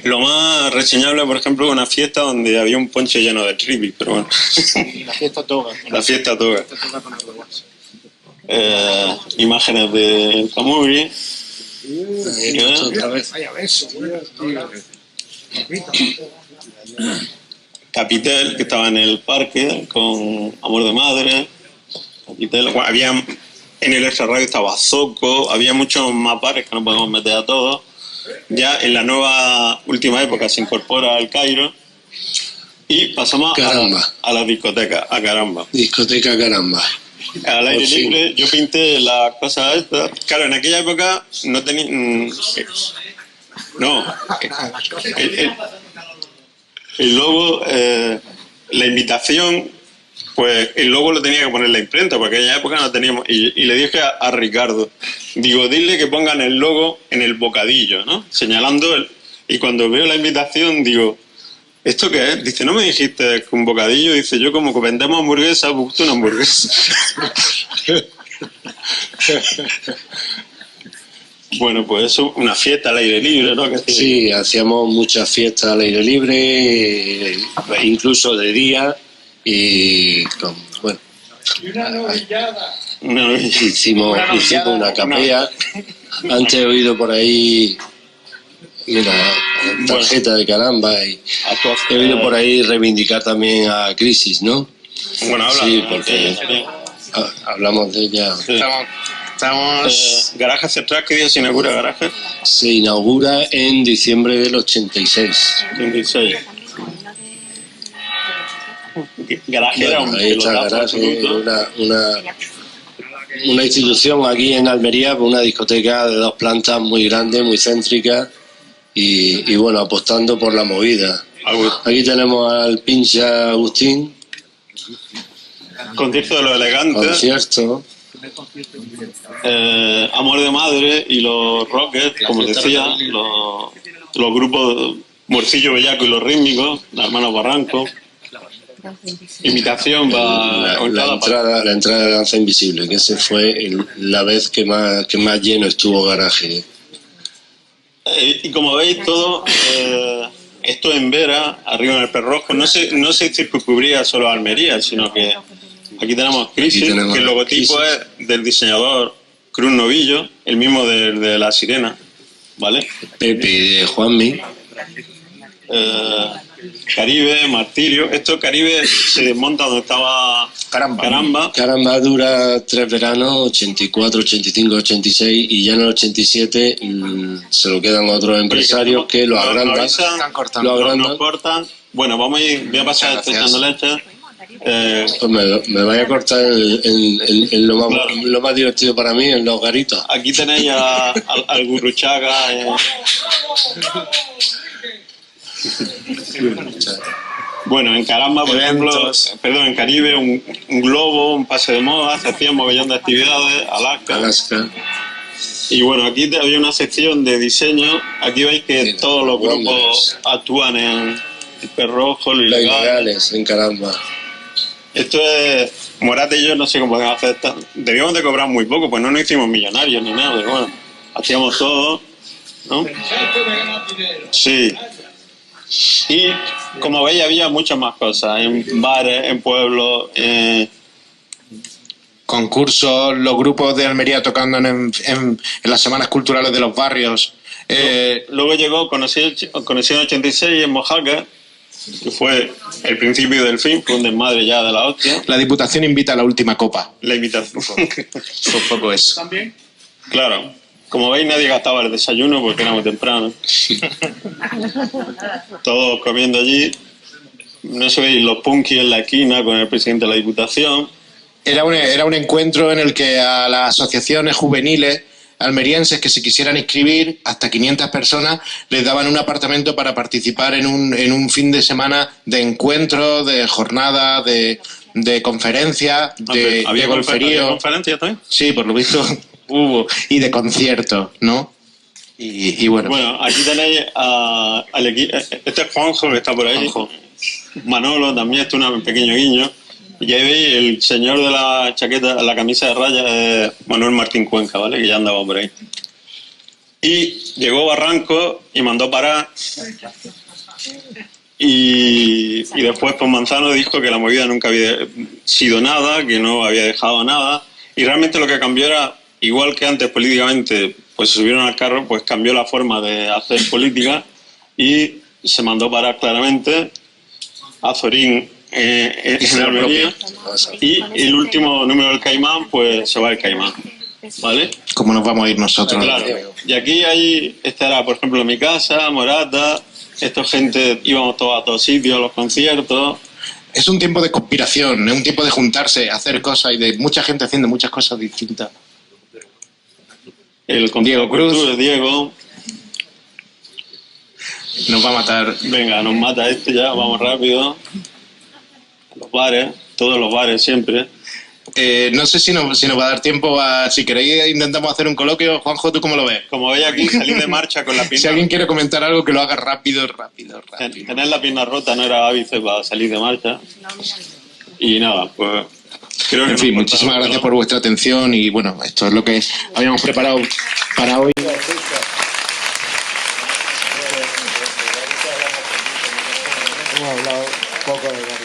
Lo más reseñable, por ejemplo, una fiesta donde había un ponche lleno de trivi, pero bueno. La fiesta toga. La fiesta toga. Imágenes de Camuri. Capitel, que estaba en el parque con Amor de Madre. Capitel, había en el Extra Radio estaba Zoco, había muchos más bares que no podemos meter a todos. Ya en la nueva última época se incorpora al Cairo y pasamos a la discoteca, a Caramba. Discoteca Caramba. Al aire libre, yo pinté las cosas estas. Claro, en aquella época no tenía... no. El logo, la invitación, pues el logo lo tenía que poner la imprenta, porque en aquella época no teníamos... Y le dije a Ricardo, digo, dile que pongan el logo en el bocadillo, ¿no? Señalando el... Y cuando veo la invitación, digo, ¿esto qué es? Dice, ¿no me dijiste que un bocadillo? Dice, yo como que vendemos hamburguesas, busco una hamburguesa. Bueno, pues eso, una fiesta al aire libre, ¿no? Sí, hacíamos muchas fiestas al aire libre, incluso de día, y bueno, hicimos una capella. Antes he oído por ahí, mira, tarjeta de Caramba, y he oído por ahí reivindicar también a Crisis, ¿no? Bueno, habla. Sí, porque hablamos de ella. Sí. Estamos... Garaje Central, ¿qué día se inaugura Garaje? Se inaugura en diciembre del 86. 86. Garaje era un ahí está Garaje, una institución aquí en Almería, una discoteca de 2 plantas muy grande, muy céntrica y bueno, apostando por la movida. Aquí tenemos al pincha Agustín. Concierto de los elegantes. Concierto. Amor de Madre y los Rockets, como decía, los grupos Morcillo Bellaco y los Rítmicos, los hermanos Barranco. Invitación la entrada de Danza Invisible, que ese fue la vez que más lleno estuvo Garaje. Y como veis todo, esto en Vera, arriba en el Perrojo, no se circunscribía solo a Almería, sino que aquí tenemos Crisis, que el logotipo es del diseñador Cruz Novillo, el mismo de La Sirena, ¿vale? Pepe y de Juanmi. Caribe, Martirio. Esto Caribe se desmonta donde estaba Caramba. Caramba dura 3 veranos, 84, 85, 86, y ya en el 87 se lo quedan otros empresarios que lo agrandan. Nos cortan. Bueno, voy a pasar echando leche. Pues me vaya a cortar en lo más divertido para mí, en los garitos. Aquí tenéis al Gurruchaga. Bueno, en Caramba, por ejemplo, en Caribe, un globo, un pase de moda, se hacía un mogollón de actividades, Alaska. Y bueno, aquí había una sección de diseño. Aquí veis que todos los grupos actúan en Perrojo, Los Ilegales, en Caramba. Esto es... Morate y yo no sé cómo podemos hacer esto. Debíamos de cobrar muy poco, pues no nos hicimos millonarios ni nada, pero bueno, hacíamos todo, ¿no? Sí. Y como veis había muchas más cosas, en bares, en pueblos, concursos, los grupos de Almería tocando en las semanas culturales de los barrios. Luego conocí en 86 en Mojácar, que fue el principio del fin, fue un desmadre ya de la hostia. La Diputación invita a la última copa. La invitación. Fue un poco eso. ¿También? Claro. Como veis, nadie gastaba el desayuno porque era muy temprano. Todos comiendo allí. No se veis los punkis en la esquina con el presidente de la Diputación. Era un encuentro en el que a las asociaciones juveniles almerienses que se quisieran inscribir, hasta 500 personas, les daban un apartamento para participar en un fin de semana de encuentros, de jornadas, de conferencias, de golferío. ¿Había conferencias también? Sí, por lo visto hubo. Y de conciertos, ¿no? Y bueno. Bueno, aquí tenéis al equipo. Este es Juanjo, que está por ahí. Juanjo. Manolo también, esto es un pequeño guiño. Y ahí veis el señor de la chaqueta, la camisa de rayas, es Manuel Martín Cuenca, ¿vale? Que ya andaba por ahí. Y llegó Barranco y mandó parar. Y después pues Manzano dijo que la movida nunca había sido nada, que no había dejado nada. Y realmente lo que cambió era, igual que antes políticamente, pues se subieron al carro, pues cambió la forma de hacer política y se mandó parar claramente a Zorín en Almería, y el último número del Caimán, pues se va el Caimán, ¿vale? ¿Cómo nos vamos a ir nosotros? Claro. Y aquí estará, por ejemplo, mi casa, Morata, esta gente, íbamos todos a todos sitios, a los conciertos. Es un tiempo de conspiración, es un tiempo de juntarse, hacer cosas y de mucha gente haciendo muchas cosas distintas. Diego Cruz, Diego. Nos va a matar. Venga, nos mata este ya, vamos rápido. Los bares, todos los bares siempre. No sé si nos va a dar tiempo si queréis intentamos hacer un coloquio. Juanjo, ¿tú cómo lo ves? Como veis aquí, salir de marcha con la pierna. Si alguien quiere comentar algo, que lo haga rápido. Tener la pierna rota no era ápice para salir de marcha. Y nada, pues creo que... En fin, muchísimas gracias por vuestra atención y bueno, esto es lo que habíamos preparado para hoy. Hemos hablado poco de Gary.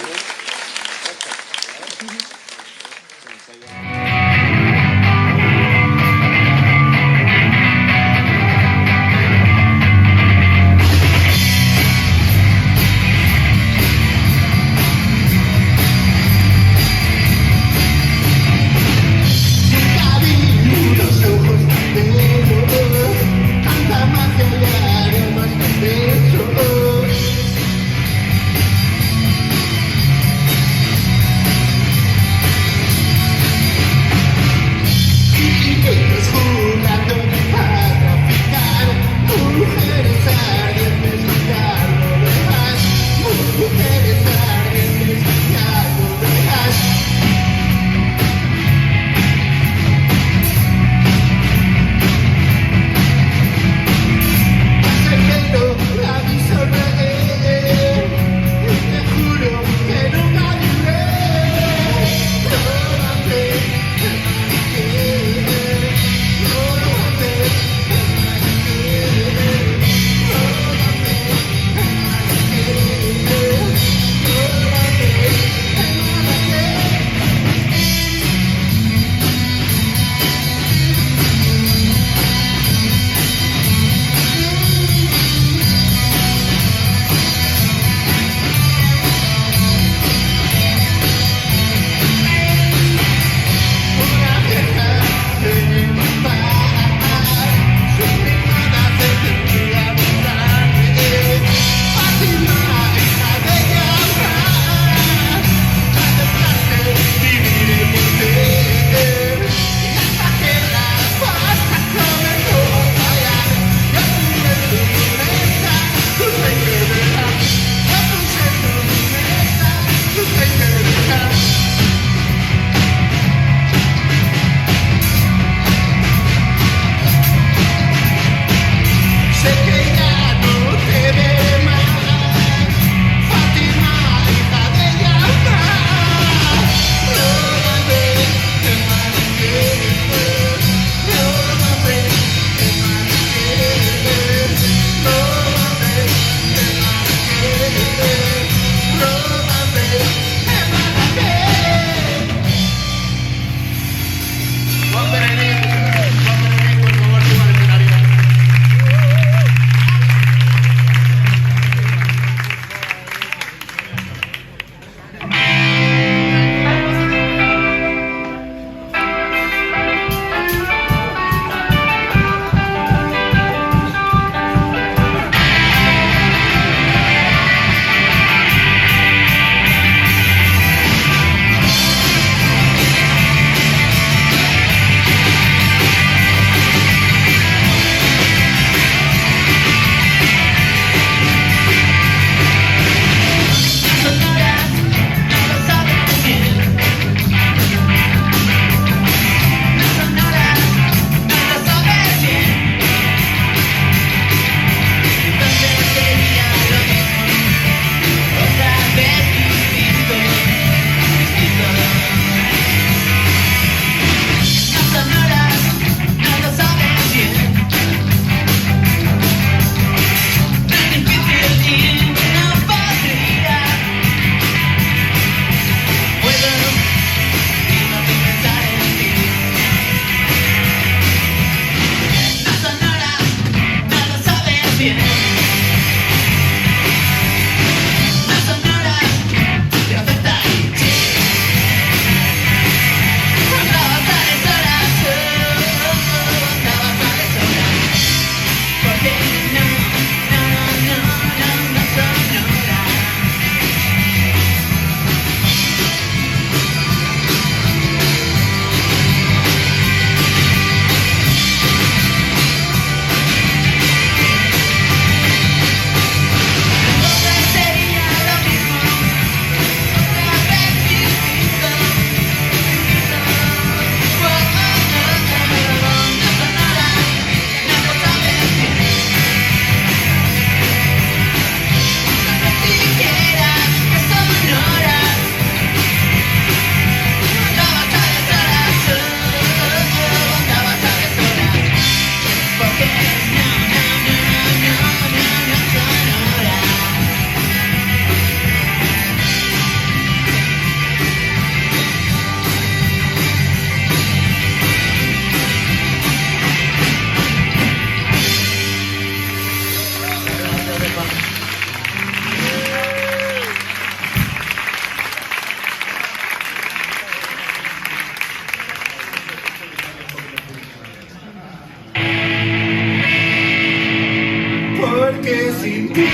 porque sin ti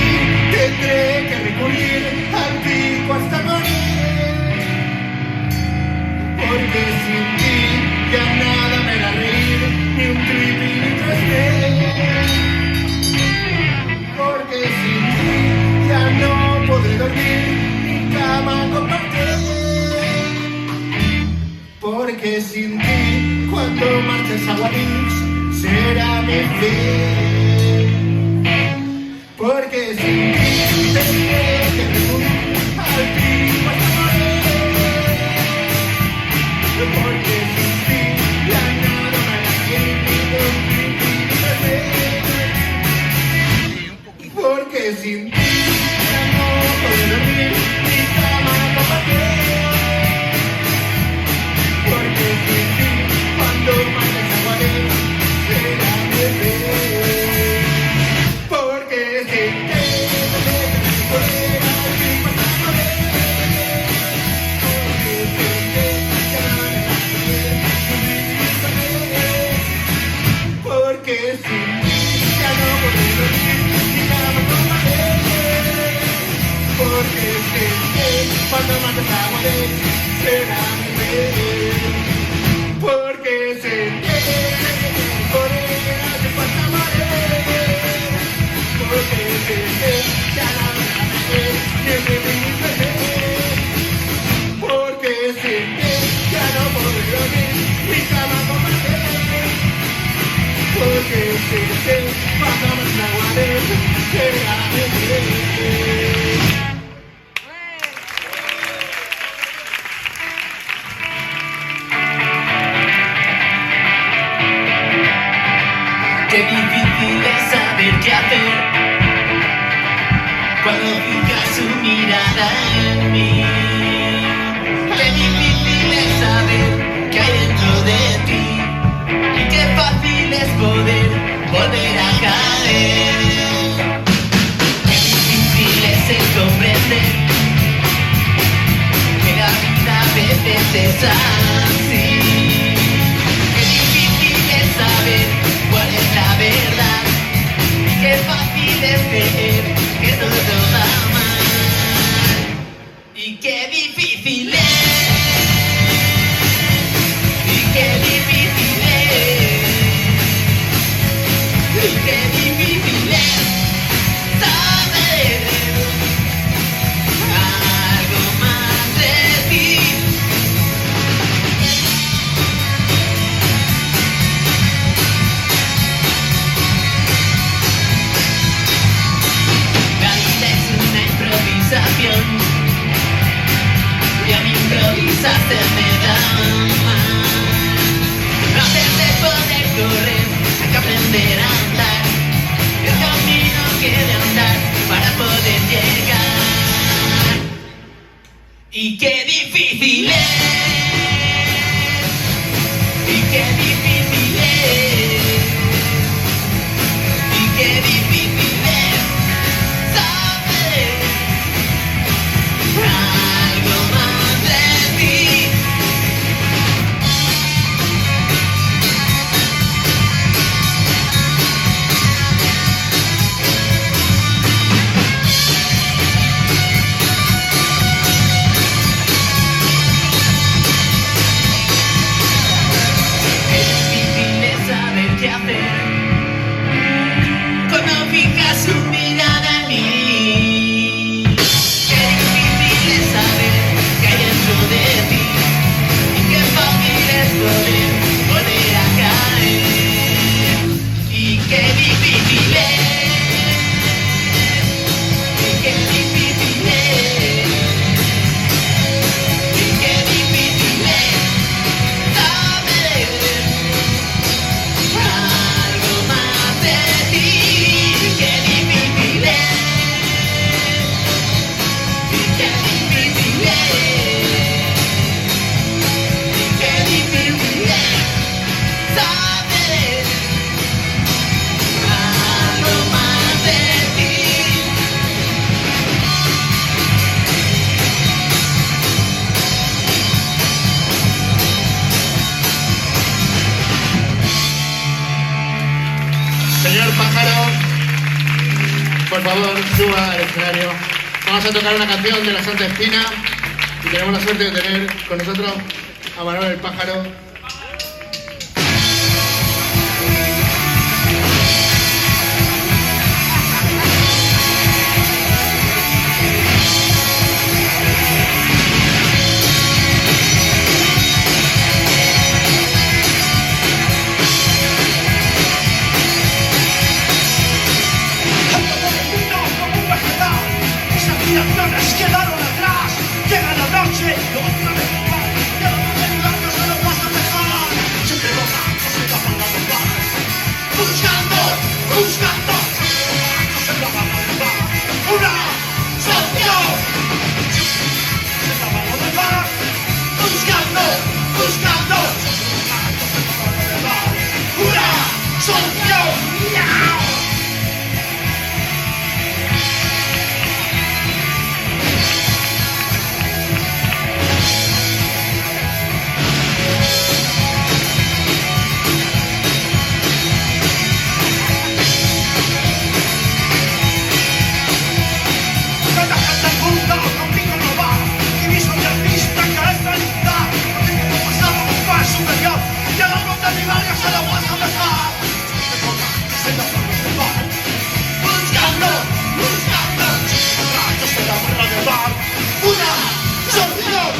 tendré que recurrir al pico hasta morir, porque sin ti ya nada me hará reír, ni un creepy ni 3D, porque sin ti ya no podré dormir, ni cama compartir, porque sin ti cuando marches a Guadix será mi fin, porque sin ti tendré que recurrir al pico hasta morir, porque sin ti ya nada me hará reír, ni un creepy ni 3D, porque sin ti ya no podré dormir, ni cama compartir, porque sin ti cuando marches a Guadix será mi fin, porque sin ti tendré que recurrir al pico hasta morir, porque sin ti ya nada me hará reír, porque sin ti ya no podré dormir, ni cama compartir, porque sin ti cuando marches a Guadix será mi fin, porque sin ti correr al pico hasta morir, porque sin ti ya nada me hará reír, ni un creepy ni 3D, porque sin ti ya no podré dormir, ni cama compartir, porque sin ti cuando marches a Guadix será mi fin. Qué difícil es saber qué hacer cuando fija su mirada en mí. Qué difícil es saber qué hay dentro de ti y qué fácil es poder volver a caer. Qué difícil es el comprender que la vida a veces es así. Qué difícil es saber cuál es la verdad, qué fácil es creer que todo va mal, y qué difícil es, y qué difícil es, y qué difícil es saber algo más de ti. La vida es una improvisación y a mí improvisar se me da mal. Antes de poder correr hay que aprender a andar, el camino que de andar para poder llegar. Y qué difícil es, y qué difícil es, y qué difícil es saber algo más de ti. Qué difícil es saber qué hacer cuando fija su mirada en mí. Qué difícil es saber qué hay dentro de ti y qué fácil es poder volver a caer. Y qué difícil es, y qué difícil es, y qué difícil es saber algo más de ti. Y qué difícil es, y qué difícil es, y qué difícil es saber algo más de ti. Señor Pájaro. por favor, suba al escenario. Vamos a tocar una canción de La Santa Espina y tenemos la suerte de tener con nosotros a Manuel el Pájaro. Acciones quedaron atrás, llega la noche, lo van a dejar, ya no te ayudas, no lo vas a dejar. Siempre los actos se la van a dejar, buscando, buscando, se la van a dejar, una solución. Se la van a dejar, buscando, buscando, se la van a dejar, una solución. Conmigo no va, y mi socialista cabeza linda, no tengo que pasar un pan superior, y a la ronda de barrio se la vas a dejar. Se la van a dejar, buscando, buscando, se la van a dejar, una solución.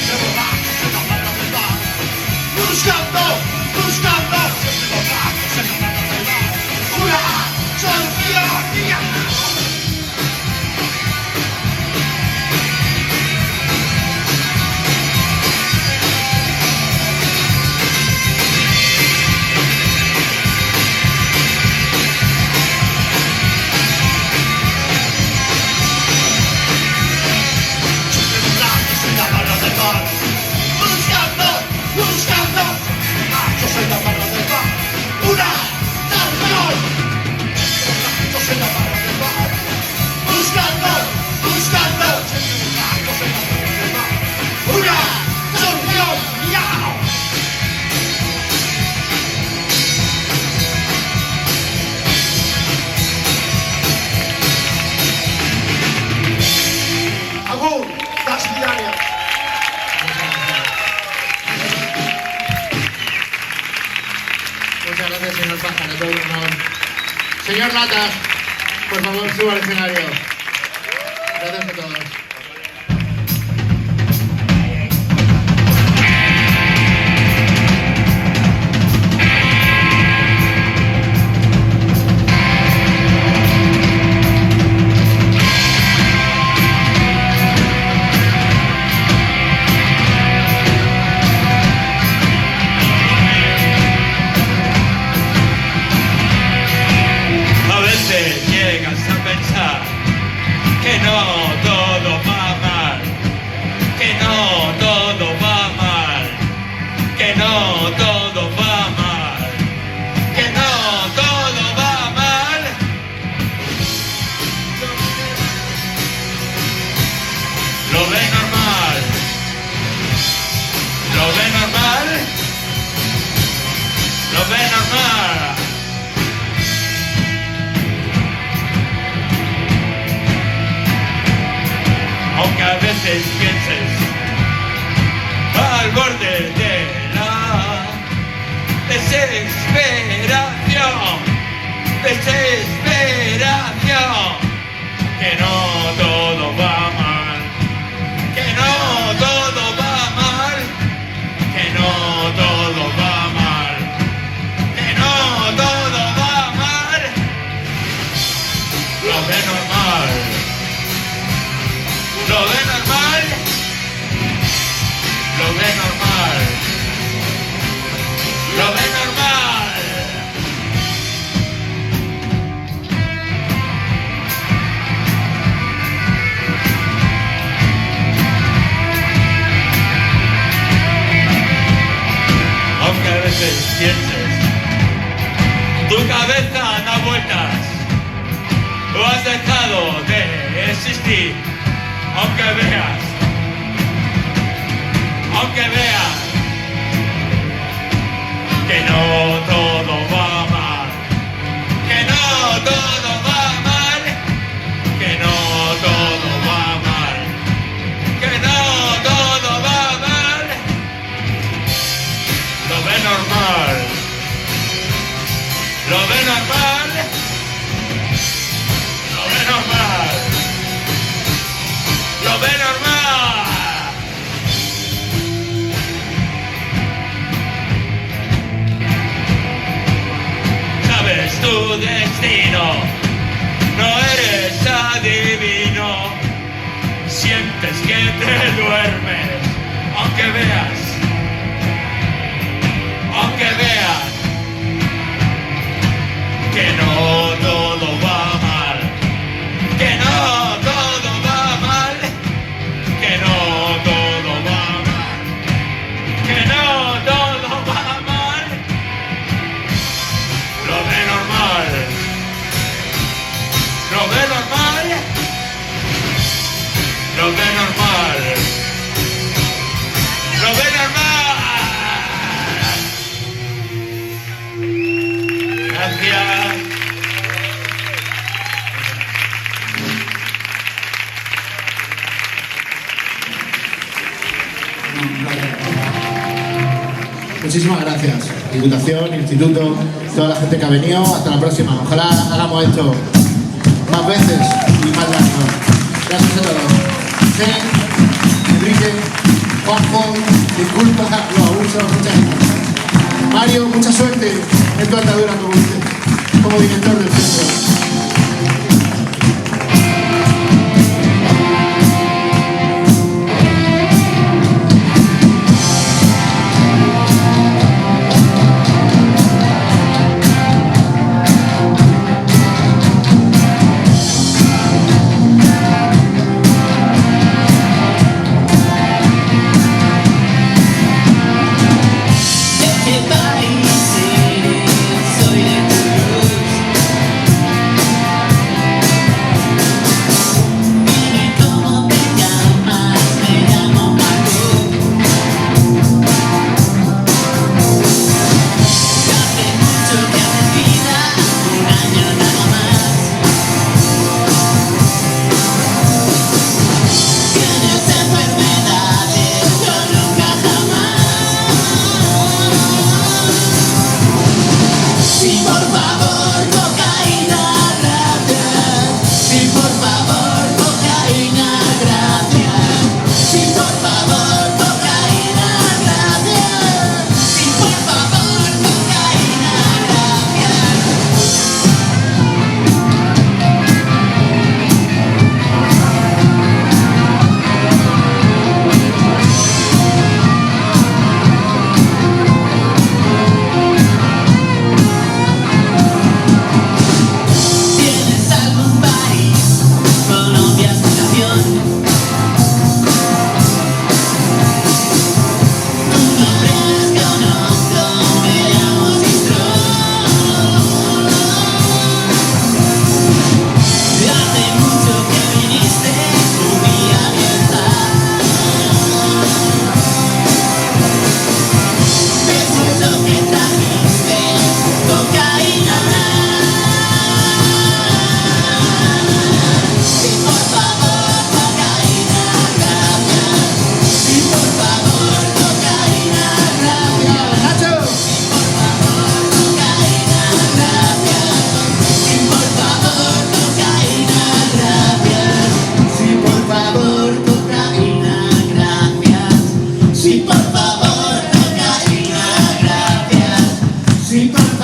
Se la van a dejar, buscando, buscando, se la van a dejar, una solución. Muchas gracias, señor Pájaro, todo un honor. Señor Latas, por favor, suba al escenario. Gracias a todos. Llegas a pensar que no todo va mal, que no todo va mal, que no todo va mal, que no todo va mal. Lo ve normal, lo ve normal, lo ve normal. Aunque a veces pienses al borde de la desesperación, desesperación, que no todo va mal, que no todo va mal, que no todo va mal, que no todo va mal, lo ve normal. Lo ve normal, lo ve normal, lo ve normal. Aunque a veces pienses, tu cabeza da vueltas, o has dejado de existir. Aunque veas que no todo va mal, que no todo va mal. tu destino. No eres adivino, sientes que te duermes, aunque veas, que no todo va mal, que no todo va mal, que no todo va mal, que no todo va mal. Lo ve normal, lo ve normal, lo ve normal, lo ve normal. Gracias. Muchísimas gracias, Diputación, Instituto, toda la gente que ha venido. Hasta la próxima. Ojalá hagamos esto más veces y más largo. Gracias a todos. Enrique, Juanjo, disculpa los abusos, muchas gracias. Mario, mucha suerte en tu andadura como director del centro. Soy de Sí, por